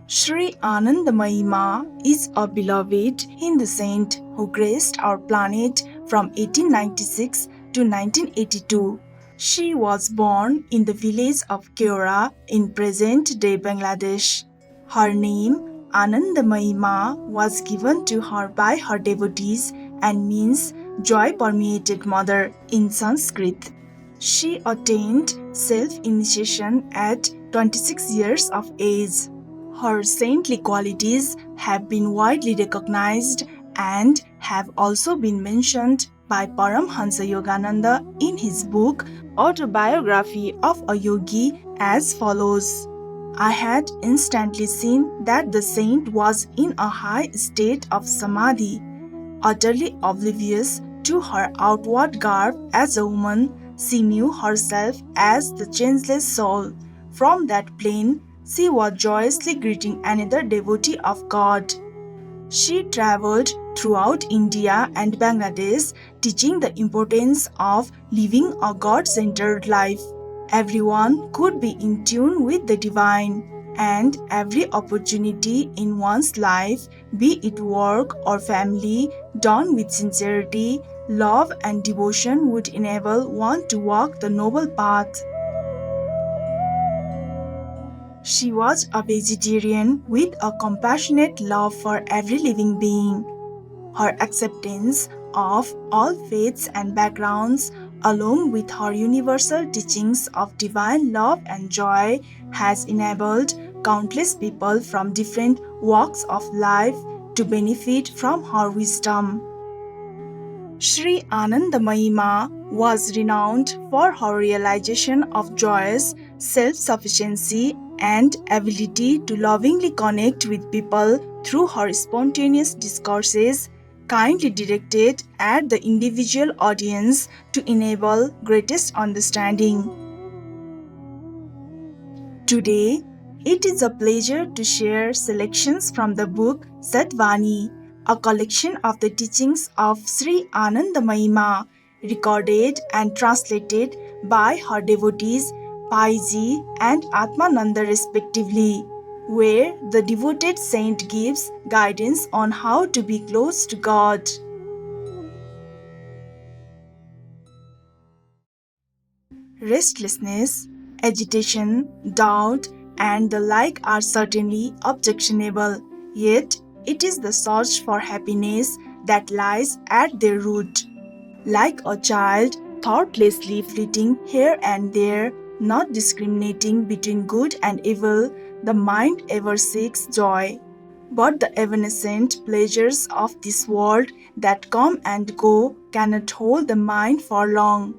Sri Anandamayi Ma is a beloved Hindu saint who graced our planet from 1896 to 1982. She was born in the village of Keora in present-day Bangladesh. Her name, Anandamayi Ma, was given to her by her devotees and means joy-permeated mother in Sanskrit. She attained self-initiation at 26 years of age. Her saintly qualities have been widely recognized and have also been mentioned by Paramhansa Yogananda in his book Autobiography of a Yogi as follows. I had instantly seen that the saint was in a high state of samadhi, utterly oblivious to her outward garb as a woman. She knew herself as the changeless soul. From that plane, she was joyously greeting another devotee of God. She traveled throughout India and Bangladesh, teaching the importance of living a God-centered life. Everyone could be in tune with the divine, and every opportunity in one's life, be it work or family, done with sincerity, love and devotion would enable one to walk the noble path. She was a vegetarian with a compassionate love for every living being. Her acceptance of all faiths and backgrounds, along with her universal teachings of divine love and joy, has enabled countless people from different walks of life to benefit from her wisdom. Sri Anandamayi Ma was renowned for her realization of joyous self-sufficiency and ability to lovingly connect with people through her spontaneous discourses, kindly directed at the individual audience to enable greatest understanding. Today, it is a pleasure to share selections from the book Satvani, a collection of the teachings of Sri Anandamayi Ma, recorded and translated by her devotees Paiji and Atmananda respectively, where the devoted saint gives guidance on how to be close to God. Restlessness, agitation, doubt, and the like are certainly objectionable, yet it is the search for happiness that lies at their root. Like a child, thoughtlessly flitting here and there, not discriminating between good and evil, the mind ever seeks joy. But the evanescent pleasures of this world that come and go cannot hold the mind for long.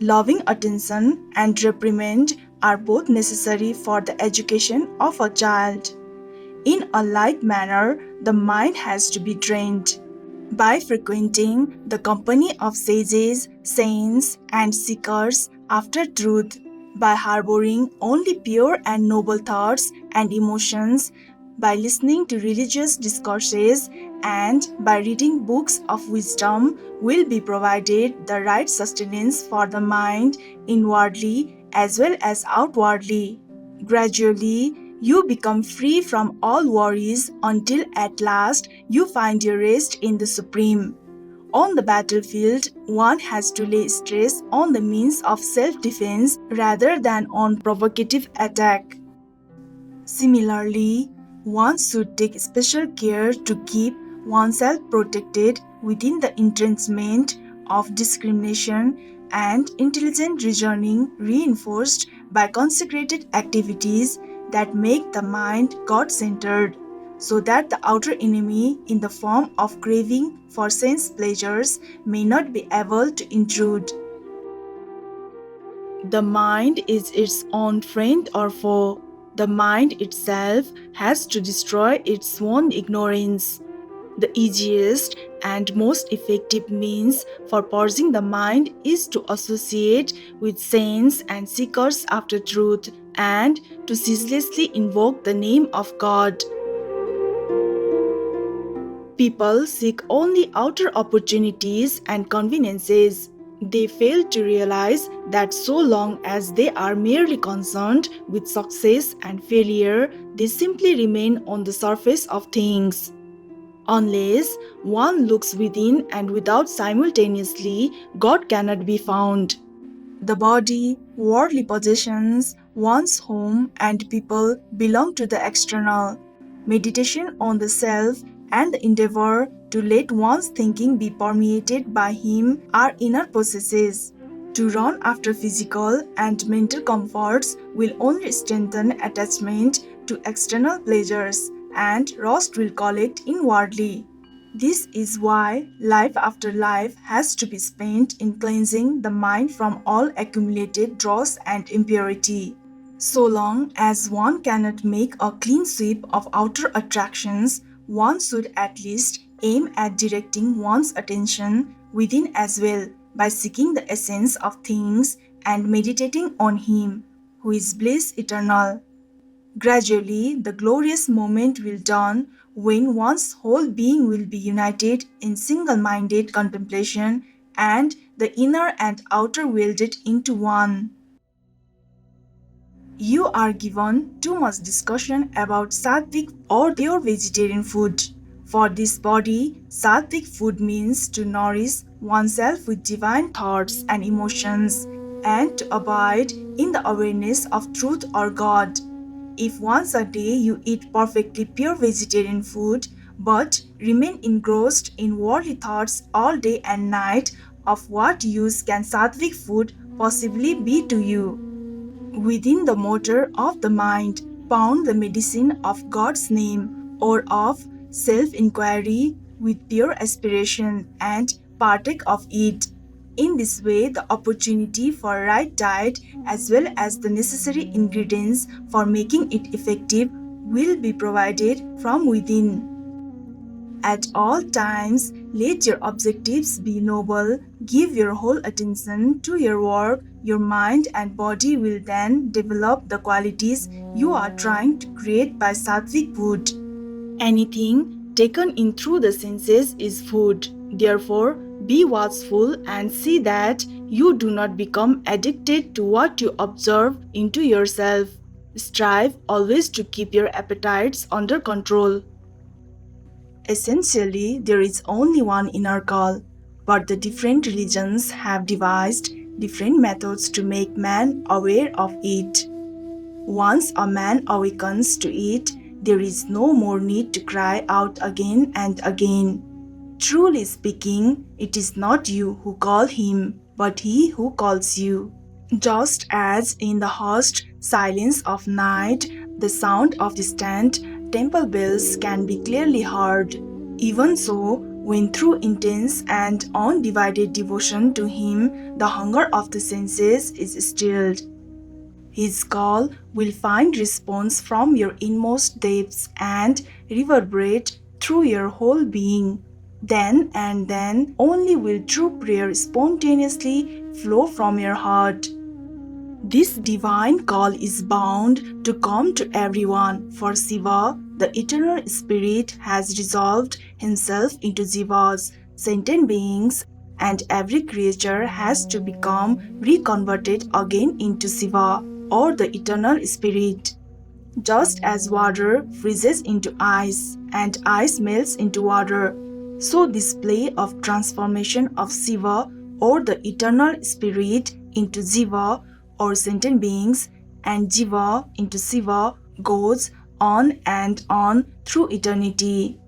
Loving attention and reprimand are both necessary for the education of a child. In a like manner, the mind has to be trained. By frequenting the company of sages, saints, and seekers after truth, by harboring only pure and noble thoughts and emotions, by listening to religious discourses, and by reading books of wisdom, will be provided the right sustenance for the mind inwardly as well as outwardly. Gradually, you become free from all worries until at last you find your rest in the Supreme. On the battlefield, one has to lay stress on the means of self-defense rather than on provocative attack. Similarly, one should take special care to keep oneself protected within the entrenchment of discrimination and intelligent reasoning reinforced by consecrated activities that make the mind God-centered, so that the outer enemy in the form of craving for sense pleasures may not be able to intrude. The mind is its own friend or foe. The mind itself has to destroy its own ignorance. The easiest and most effective means for purging the mind is to associate with saints and seekers after truth and to ceaselessly invoke the name of God. People seek only outer opportunities and conveniences. They fail to realize that so long as they are merely concerned with success and failure, they simply remain on the surface of things. Unless one looks within and without simultaneously, God cannot be found. The body, worldly possessions, one's home, and people belong to the external. Meditation on the self and the endeavor to let one's thinking be permeated by Him are inner processes. To run after physical and mental comforts will only strengthen attachment to external pleasures, and rust will collect inwardly. This is why life after life has to be spent in cleansing the mind from all accumulated dross and impurity. So long as one cannot make a clean sweep of outer attractions, one should at least aim at directing one's attention within as well by seeking the essence of things and meditating on Him, who is bliss eternal. Gradually, the glorious moment will dawn when one's whole being will be united in single-minded contemplation and the inner and outer welded into one. You are given too much discussion about sattvic or pure vegetarian food. For this body, sattvic food means to nourish oneself with divine thoughts and emotions and to abide in the awareness of truth or God. If once a day you eat perfectly pure vegetarian food but remain engrossed in worldly thoughts all day and night, of what use can sattvic food possibly be to you? Within the motor of the mind, pound the medicine of God's name or of self-inquiry with pure aspiration and partake of it. In this way, the opportunity for right diet as well as the necessary ingredients for making it effective will be provided from within. At all times, let your objectives be noble, give your whole attention to your work, your mind and body will then develop the qualities you are trying to create by sattvic food. Anything taken in through the senses is food. Therefore, be watchful and see that you do not become addicted to what you observe into yourself. Strive always to keep your appetites under control. Essentially, there is only one inner call, but the different religions have devised different methods to make man aware of it. Once a man awakens to it, there is no more need to cry out again and again. Truly speaking, it is not you who call him, but he who calls you. Just as in the hushed silence of night, the sound of distant temple bells can be clearly heard, even so, when through intense and undivided devotion to him, the hunger of the senses is stilled. His call will find response from your inmost depths and reverberate through your whole being. Then and then only will true prayer spontaneously flow from your heart. This divine call is bound to come to everyone, for Shiva, the eternal spirit, has resolved himself into Jivas, sentient beings, and every creature has to become reconverted again into Shiva, or the eternal spirit. Just as water freezes into ice and ice melts into water, so this play of transformation of Shiva or the eternal spirit into Jiva or sentient beings and Jiva into Shiva goes on and on through eternity.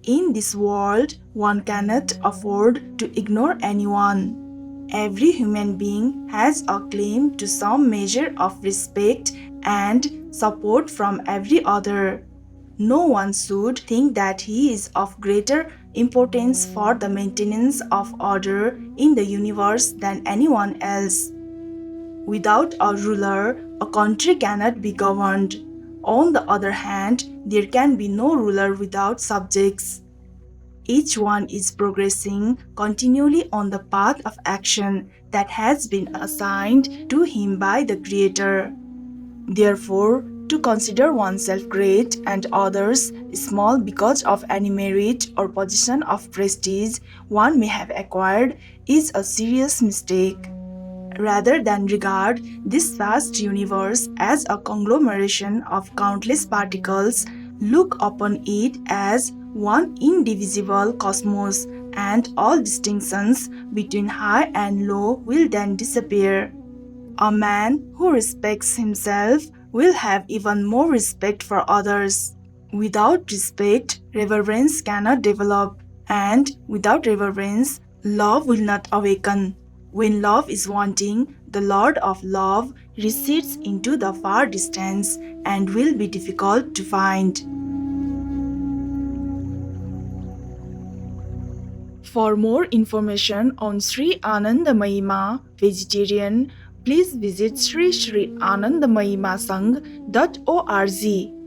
In this world, one cannot afford to ignore anyone. Every human being has a claim to some measure of respect and support from every other. No one should think that he is of greater importance for the maintenance of order in the universe than anyone else. Without a ruler, a country cannot be governed. On the other hand, there can be no ruler without subjects. Each one is progressing continually on the path of action that has been assigned to him by the Creator. Therefore, To consider oneself great and others small because of any merit or position of prestige one may have acquired is a serious mistake. Rather than regard this vast universe as a conglomeration of countless particles, look upon it as one indivisible cosmos, and all distinctions between high and low will then disappear. A man who respects himself will have even more respect for others. Without respect, reverence cannot develop, and without reverence, love will not awaken. When love is wanting, the Lord of love recedes into the far distance and will be difficult to find. For more information on Sri Anandamayi Ma, vegetarian, please visit Sri Sri Anandamayi Ma Sangh.org.